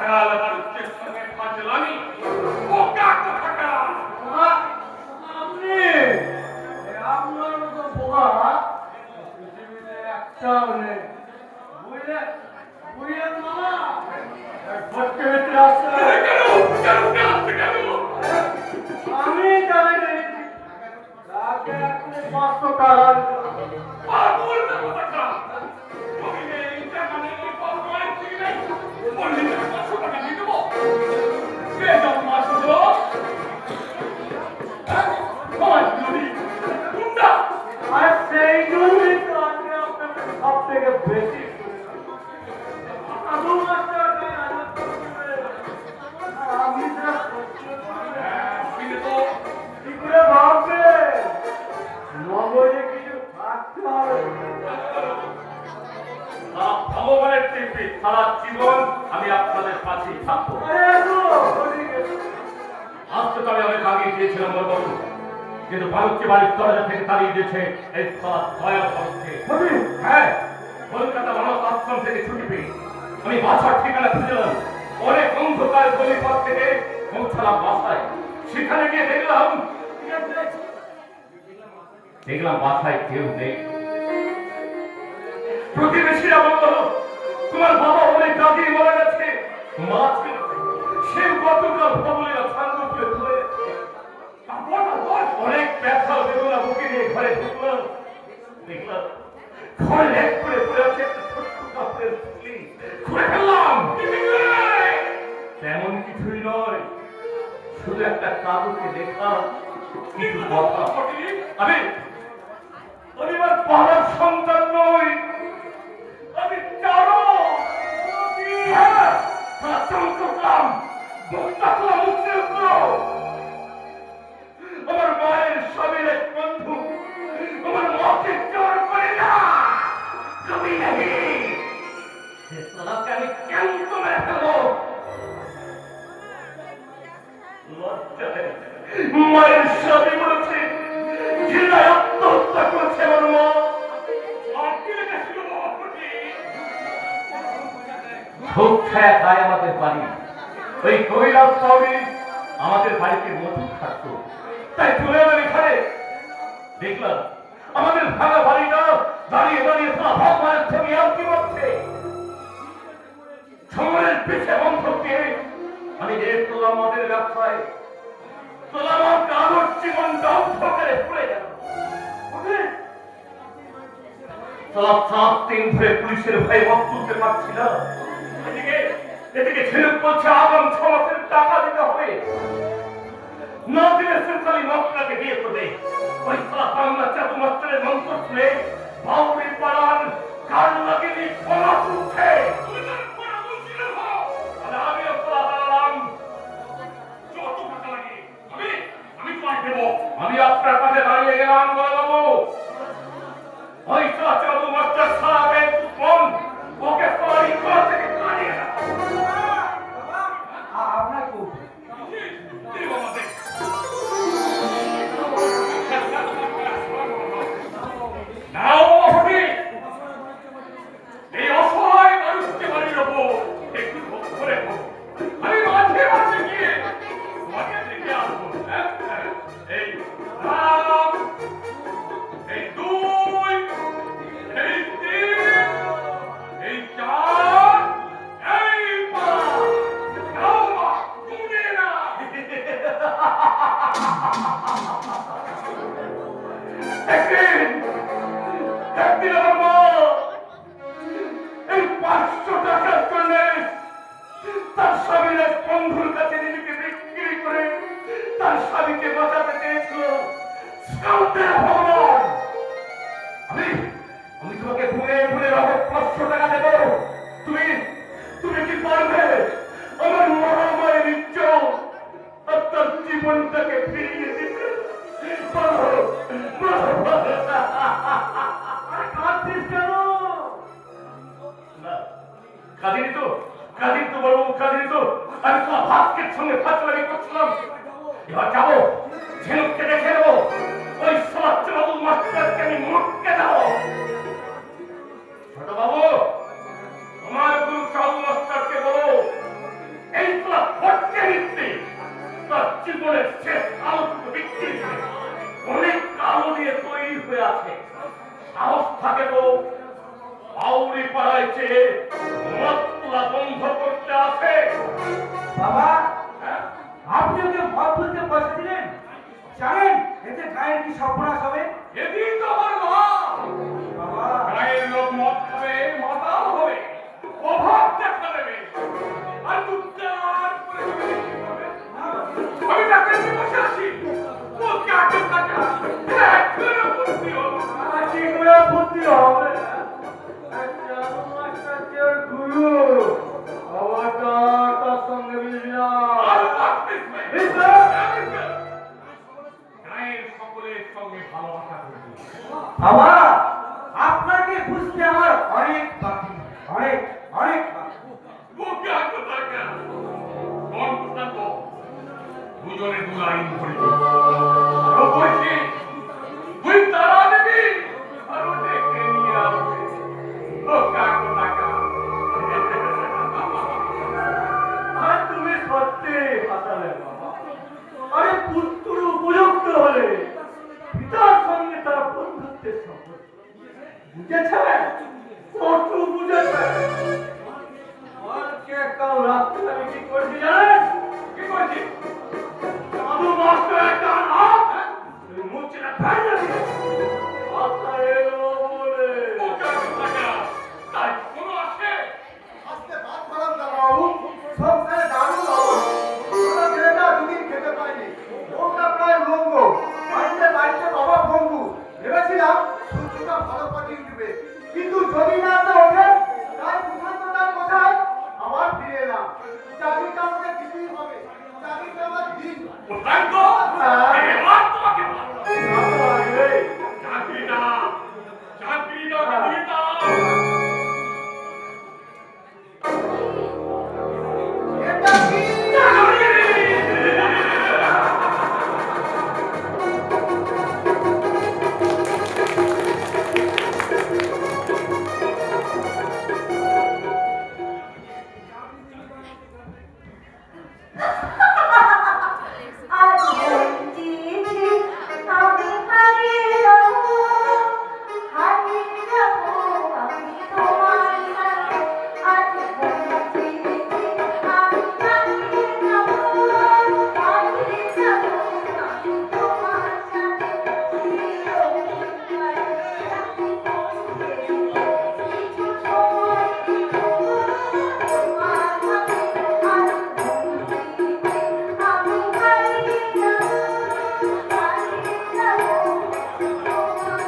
ভয়াল মানুষের সঙ্গে ফাজলামি বোকা কোথাকার। আপনি আপনার মতো বোকা পৃথিবীতে একটাও নেই, বুঝলেন? বুঝলেন মামা? ফটকে ভিতরে আসছে। আমি জানি তাকে এখন 500 টাকা পাগল না কোথাকার। জমিনে এই টাকা নেই, পাবো আর ঠিক নেই। বললি তো 500 টাকা দিয়ে দেবো। কে যাও মাসো তো? আমার যদি গুন্ডা আর সেই জন্যই তো আমি আপনাকে সব থেকে বেশি আদৌ মাস্টার আমি শুনে তো কি করে ভাববে নগরে কিছু থাকতে হবে। ভগবানের কৃপে সারা জীবন আমি আপনাদের পাশেই থাকবো। আরে এসো, ওদিকে এসো। আজ তো তবে অনেক আগে গিয়েছিলাম বলবো, কিন্তু ভারতকে বাড়ির দরজা থেকে তাড়িয়ে দিয়েছে এই দয়া ভারতকে। হ্যাঁ, কলকাতা মানব আশ্রম থেকে ছুটি পেয়ে আমি বাসার ঠিকানা খুঁজলাম। অনেক অন্ধকার গলিপথ থেকে পৌঁছালাম বাসায়। সেখানে গিয়ে দেখলাম বাসায় কেউ নেই। প্রতিবেশীরা বলল, তোমার বাবা অনেক আগে মারা গেছে, মা ছিল সে গতকাল ভবনের সাঙ্গপুরে ধরে অনেক ব্যথা বেদনা বুকে নিয়ে ঘরে ঢুকলাম। দেখলাম ঘরে এক করে পড়ে আছে একটা ছোট্ট কাপড়ের থলি। খুলে ফেললাম। তেমন কিছুই নয়, শুধু একটা কাগজে লেখা কিছু কথা। আমি আমার বাবার সন্তান নই, আমি চারো। হ্যাঁ, করলাম আমার মায়ের স্বামীর এক বন্ধু আমার মাকে জোর করে না, তুমি নাকি আমি কেন তোমার ফেলবো? মায়ের স্বামী বলেছে জেলায় আত্মহত্যা করেছে আমার মা। খুব খায় খায় আমাদের বাড়ি, ওই কৈলাস পাউরি আমাদের বাড়িতে মধু থাকতো, তাই তুলে আনার এখানে দেখলাম আমাদের ভাঙা বাড়িটা দাঁড়িয়ে দাঁড়িয়ে ভগবানের ছবি আঁকি করছে। সময়ের পিছে বন্ধক দিয়ে আমি যে করলাম আমাদের ব্যবসায়, তোলা আমার কাগজ জীবন ধ্বংস করে পড়ে গেল। 7 দিন ধরে পুলিশের ভয়ে মত তুলতে পারছি না। এদিকে ছেলেক বলছে আগাম 6 মাসের টাকা দিতে হবে, না দিলে সেন্ট্রালি মাস্টারকে বিয়ে করবে। ওই সারা বাংলা চাকু মাস্টারের মন্ত্র শুনে বাউরি পাড়ার কান লাগেনি ফলা তুলছে। আমিও ফলা দাঁড়ালাম। যত টাকা লাগে আমি তোমায় দেবো। আমি আপনার পাশে দাঁড়িয়ে গেলাম। বলবো ওই চাকু মাস্টার সারা বেদ মন ওকে সরি করা থেকে দাঁড়িয়ে না। আপনার খুব নাও হবে এই অসহায় মানুষকে বাড়ির ওপর একটু করে আমি মাঝে মাঝে গিয়ে তোমাকে দেখে আসবো। এই রাম, এই 2, এই 3, এই 4, এই 5 নাও মা তুমি না একদিন আমার মা এই 500 টাকার জন্য তার স্বামীর এক বন্ধুর কাছে নিজেকে বিক্রি করে তার স্বামীকে বাঁচাতে চেয়েছিল। ভগবান, আমি তোমাকে ঘুরে ঘুরে 500 টাকা দেবো, তুমি কি পারবে আমার মহামায়ের ইজ্জত আর তার জীবনটাকে ফিরিয়ে দিতে? কাঁদছিস কেন? কাঁদিনি তো বলবো, কাঁদিনি তো। আমি তোমার ভাতকের সঙ্গে ফাঁচলামি করছিলাম। এবার যাবো, ঝিনুককে দেখে নেবো, ওই সমাজবাবু মাস্টারকে আমি মুখকে দেবো। ছোট বাবু, তোমার গুরু চালু মাস্টারকে বলো সর্বনাশ হবে? এদিন তো আমার মা বাবা, গায়ের লোক মদ খাবে, মাতাল হবে, অভাব দেখা দেবে, আর দুঃখার করে চলে যেতে হবে। আমি তাকে নিয়ে বসে আছি, ও কাকে টাকা এখনো বুদ্ধি হলো না। কি করে বুদ্ধি হবে? একটা মাস্টার গুরু আবার তার সঙ্গে মিলবি না। আল্লাহ বিসমিল্লাহ। বিসমিল্লাহ। গায়ের সকলের সঙ্গে ভালোবাসা করবি। বাবা, আপনাকে বুঝতে আমার অনেক বাকি, অনেক অনেক বাকি। বুকে আঁকো টাকা। কোন পুস্তান্ত? দুজনে দু লাইন পড়ে দিই। আরো বলছি, তুই তারা দেবি, আরো ডেকে নিয়ে আসবে। বুকে আঁকো টাকা। আর তুমি সত্যি হাসালে বাবা। আরে পুত্র উপযুক্ত হলে পিতার সঙ্গে তার বন্ধুত্বের সম্পর্ক বুঝেছে, কত বুঝেছে। আজকে কাল রাত্রে আমি কি করেছি জানেন? কি করছি? সাধু মাস্টার একটা নাম মুচড়া ফেলে দিল। আপনার এলো বলে বুকে আঁকো টাকা। তাই কোনো আসে? আজকে ভাত খারাপ না বাবু, সংসারে দারুণ অভাব। ওরা ছেলেটা দুদিন খেতে পায়নি, ওটা প্রায় লঙ্গ, বাড়িতে বাড়িতে বাবা বন্ধু। ভেবেছিলাম সূর্যটা ভালো কাটিয়ে উঠবে, কিন্তু যদি না তো ওঠে, তাই প্রশান্তটার কথায় আবার ফিরে এলাম। চাকরিটা আমাকে দিতেই হবে, চাকরিটা আমার দিন। পুস্তান্ত? এবার তোমাকে মারবো। চাকরিটা দিয়ে দাও। এটা কি? আজ বঞ্চিত আমি হারিয়ে যাব, হারিয়ে যাব আমি তোমার সাথে। আজ বঞ্চিত আমি হারিয়ে যাব, হারিয়ে যাব আমি তোমার সাথে। কিছু সময় দিব তোমার হাতে। আজ বঞ্চিত আমি হারিয়ে যাব, হারিয়ে যাব তোমার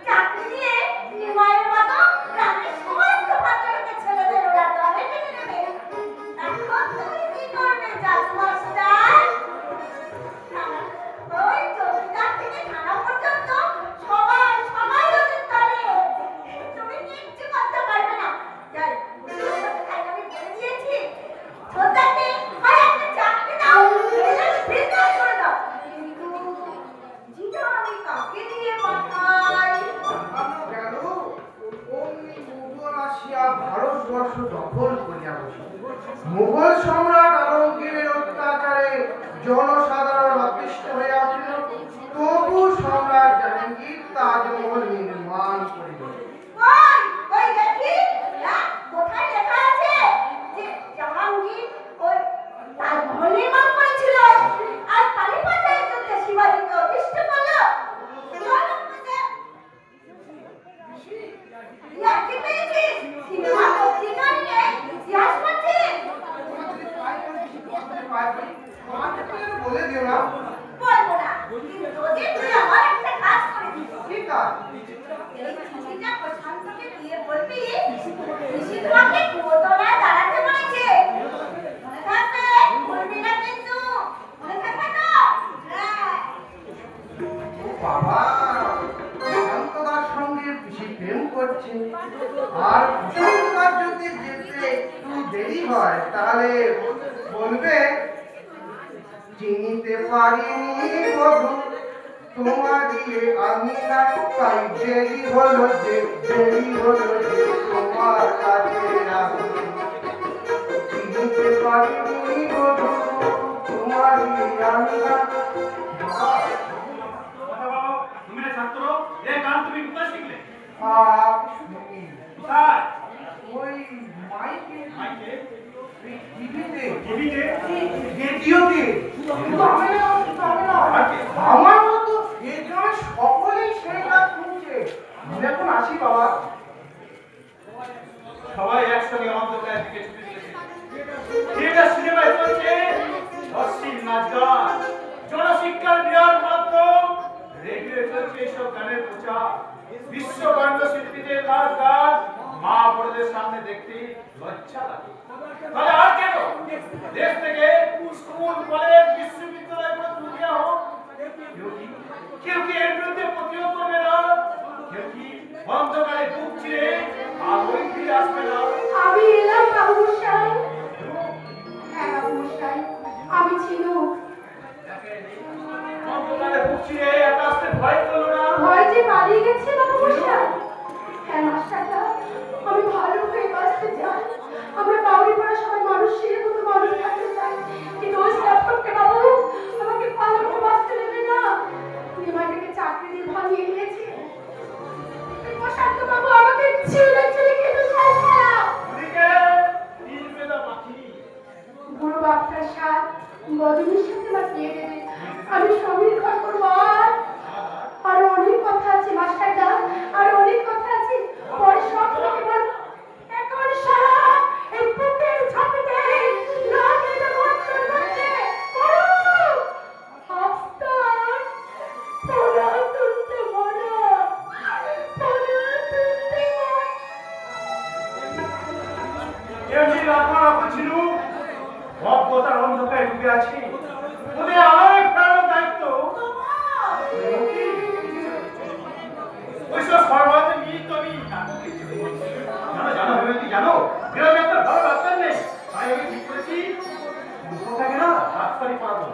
চাকরি নিয়ে নিমাইয়ের মতো গ্রামের সমস্ত ভদ্রলোকের ছেলেদের ওরা দলে টেনে নেবে। এখন তুমি কি করবে জাদু মাস্টার? ওই জমিদার থেকে থানা পর্যন্ত সবাই ওদের দলে। তুমি কিচ্ছু করতে পারবে না। যাই, আমি বলে দিয়েছি, ছোটাকে আর একটা চাকরি দাও, নইলে আমি বিজনেস করে দাও। কিন্তু যেটা আমি কাকে দিয়ে পাঠাই? কেন অমনি মুঘল আসিয়া ভারতবর্ষ দখল করিয়া বসে। মুঘল সম্রাট আলমগীরের অত্যাচারে জনসাধারণ অতিষ্ঠ হইয়াছিল, তবু সম্রাট জাহাঙ্গীর তাজমহল নির্মাণ করিল। ওই দেখি, কোথায় লেখা আছে যে জাহাঙ্গীর ওই তাজমহল নির্মাণ করেছিল আর পানিপথের যুদ্ধে শিবাজিকে অতিষ্ঠ করলো? কি পেয়েছিস? সিনেমা পত্রিকা নিয়ে ইতিহাস পড়ছিস? বলে দিও না। বলবো না, কিন্তু যদি তুই আমার একটা কাজ করে দিস। ঠিক আছে, এই চিঠিটা প্রশান্তকে দিয়ে বলবি ঋষি তোমাকে কুয়োতলায় দাঁড়াতে বলেছে। মনে থাকবে, ভুলবি না কিন্তু। মনে থাকবে তো? হ্যাঁ। দেরি হয় তাহলে বলবে চিনিতে পারিনি বধু তোমার দিয়ে আমি না তাই দেরি হলো যে তোমার কাছে আসি চিনিতে পারিনি বধু তোমার দিয়ে আমি না তুমি না ছাত্র এই গান তুমি কোথায় শিখলে? শুনি কোথায়? ওই মাইকে মাইকে? টিভিতে টিভিতে? রেডিওতে তবে না আমার মতো এই গ্রামে সকলেই সেই গান শুনছে এখন আসি বাবা সবাই একসঙ্গে অন্ধকারের দিকে ছুটে চলেছে। থিয়েটার সিনেমায় চলছে অশ্লীল নাচ গান, জনশিক্ষার বিরাট মাধ্যম। রেডিওয়ে চলছে এইসব গানের প্রচার। বিশ্বকর্ণ শিল্পীদের নাচ গান মা বড়দের সামনে দেখতে লজ্জা লাগে। তাহলে আর কেন দেশ থেকে স্কুল কলেজ বিশ্ববিদ্যালয়গুলো তুলে দেওয়া হোক। কেউ কি এর বিরুদ্ধে প্রতিরোধ করবে না? কেউ কি অন্ধকারে বুক চিরে আলোয় ফিরে আসবে না? আমি এলাম বাবুমশাই। হ্যাঁ বাবুমশাই, আমি ঝিনুক। অন্ধকারে বুক চিরে একা আসতে ভয় করলো না? ভয় যে পালিয়ে গেছে বাবুমশাই। হ্যাঁ মাস্টারদা, আমি ভালো হয়ে বাঁচতে চাই। আমরা বাউরি পাড়া সবাই মানুষের মতো মানুষ থাকতে চাই, কিন্তু ওই স্টাফকে বাবু আমাকে পালাতে বাঁচতে দেবে না। নিমাইটাকে চাকরি দিয়ে ভাঙিয়ে নিয়েছে। প্রশান্ত বাবু আমাকে ছেড়ে ছেড়ে খেতে চাই না। ওদিকে তিল বেদা পাখি। বুড়ো বাপটার সাথ বদমির সাথে আমার বিয়ে দেবে। আমি স্বামীর ঘর করবো। আরো অনেক কথা আছে মাস্টারদা, আরো অনেক কথা আছে। পরে সব থেকে বল। এখন সারা এই বুকের ছাপিতে লাগিয়ে বন্ধন করছে। আস্তার পোড়া তুলতে মনা, পোড়া তুলতে মনা। এমনি রাখা ছিল অজ্ঞতার অন্ধকারে ডুবে আছি। ওদের আলোয় ফেরানোর দায়িত্ব ওইসব সর্বাধে নিহিত আমি জানো হেমন্তী, জানো গ্রামে একটা ভালো ডাক্তার নেই। তাই আমি ঠিক করেছি থাকে না ডাক্তারি পড়াবো।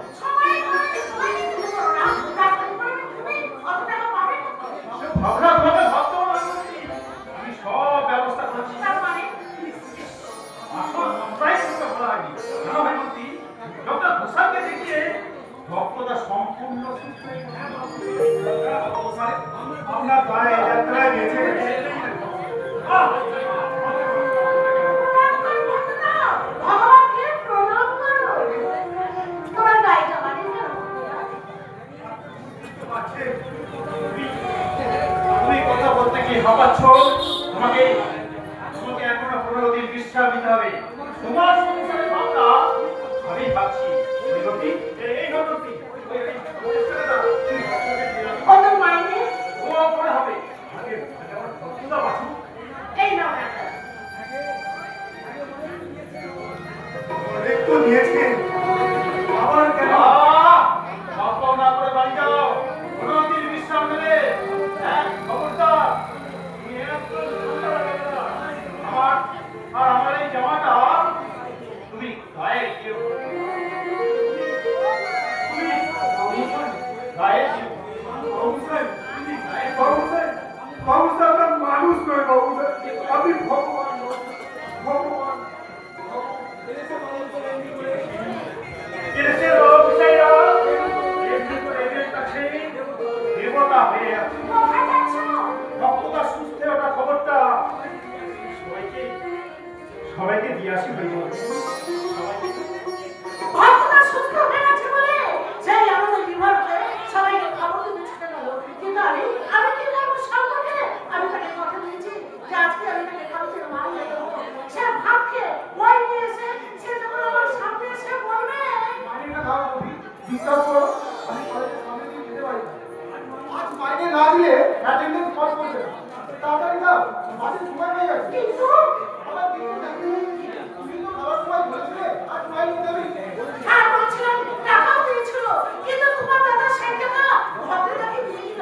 ভাবনা তোমাকে ভাবতেও না করছি। আমি সব ব্যবস্থা করেছি। আসল প্রায় করতে বলা হয়নি। জানো হেমন্তী, ডক্টর ঘোষালকে দেখিয়ে ভক্তটা সম্পূর্ণ সুস্থ হয়ে গেছে। আপনার গায়ে যাত্রায় বেঁচে গেছে ভগবানকে প্রণাম করো। তোমার গাইটা মানে তুমি কথা বলতে কি হাঁপাচ্ছ? তোমাকে এখনো 15 দিন বিশ্রাম নিতে হবে। তোমার সংসারের ভাবনা আমি ভাবছি। এই নতুন কত মাইনে? ও পরে হবে। আগে ভক্তটা বাঁচুক। এই নাও টাকা। অনেক তো নিয়েছেন আবার কেন বাবা না করে বাড়ি যাও। 15 দিন বিশ্রাম নেবে। খবরদার তুমি একদম ঠান্ডা লাগবে না। আমার এই জামাটা তুমি গায়ে দিও। তুমি গায়ে দিও। বাবু সাহেব আপনার মানুষ নয় বাবু সাহেব, আপনি ভগবান ভগবান। দেশের ব্যবসায়ীরা এমনি করে এদের কাছে দেবতা হয়ে আছে। কোথায় যাচ্ছ? ভক্তটা সুস্থ ওটা খবরটা সবাইকে দিয়ে আসি হয়ে যাবে। ভক্তটা সুস্থ হয়ে গেছে বলে সেই আমাদের বিভাগকে সবাইকে খবর দিতে ছুটে গেল। কিন্তু আমি কি করবো সম্পর্কে? আমি তাকে কথা দিয়েছি যে আজকে আমি তাকে কালকের মারিয়ে দেবো। সে ভাত খেয়ে ওই নিয়ে এসে সে যখন আমার সামনে এসে বলবে মাইনেটা দাও রবি, বিশ্বাস করো আমি কলেজের সামনে দিয়ে যেতে পারি না। আজ মাইনে না দিলে অ্যাটেন্ডেন্স কল করবে না। তাড়াতাড়ি দাও, বাসের সময় হয়ে গেছে। কিন্তু আমার দিকে দেখো, তুমি তো খাওয়ার সময় বলেছিলে আজ মাইনে দেবে। আর বলছিলাম টাকাও দিয়েছিল, কিন্তু তোমার দাদা সেই টাকা ভদ্রতাকে দিয়ে দিল।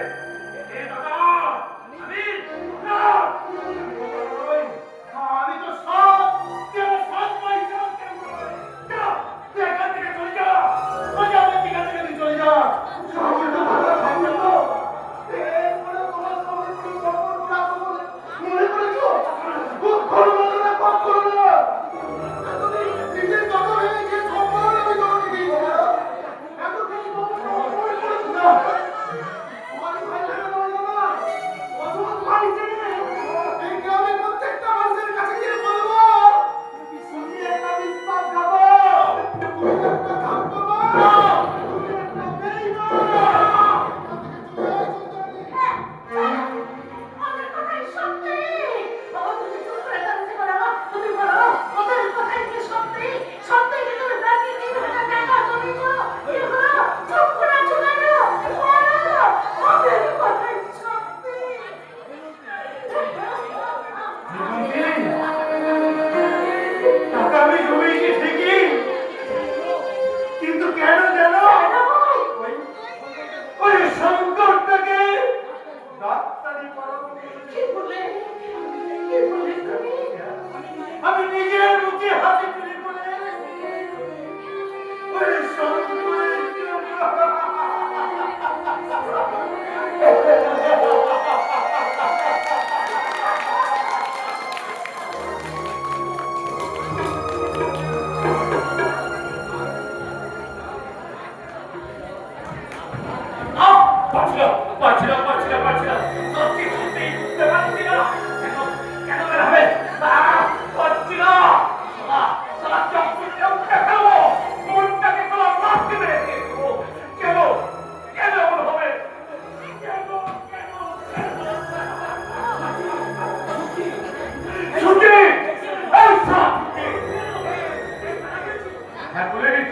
হ্যাঁ পুলিশ,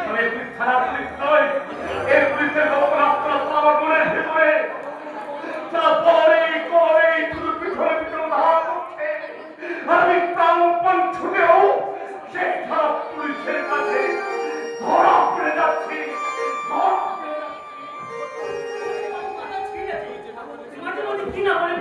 আমি পুলিশ থানার পুলিশ নই। এই পুলিশের গোপন আস্তানা আমার মনের ভেতরে তারা পরে শুধু পিছনে পিছনে ধাওয়া করছে। আর আমি প্রাণপণ ছুটেও সেই খারাপ পুলিশের কাছে ধরা পড়ে যাচ্ছি। মাঝে মধ্যে কি না বলে